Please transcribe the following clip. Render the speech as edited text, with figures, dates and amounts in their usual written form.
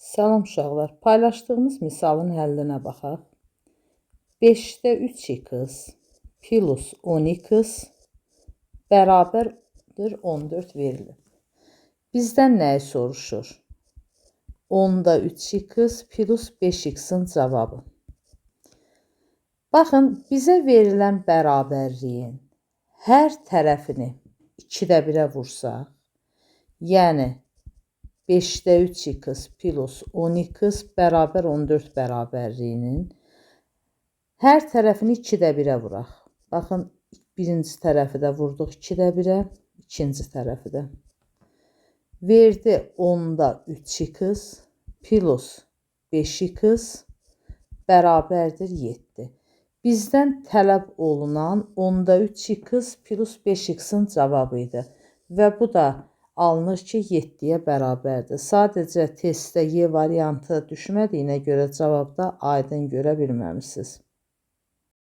Salam uşaqlar. Paylaşdığımız misalın həllinə baxaq. 5-də 3x plus 10x bərabərdir 14 verilir. Bizdən nəyi soruşur? 10-da 3x plus 5x-in cavabı. Baxın, bizə verilən bərabərliyin hər tərəfini 2-də 1-ə vursaq, yəni 5-də 3x plus 10x bərabər 14 bərabərliyinin hər tərəfini 2-də 1-ə vuraq. Baxın, birinci tərəfi də vurduq 2-də 1-ə, ikinci tərəfi də. Verdi 10-da 3x plus 5x bərabərdir 7. Bizdən tələb olunan 10-da 3x plus 5x-in cavabı idi. Və bu da alınır ki, 7-yə bərabərdir. Sadəcə testdə Y variantı düşmədiyinə görə cavabda aydın görə bilməmişsiniz.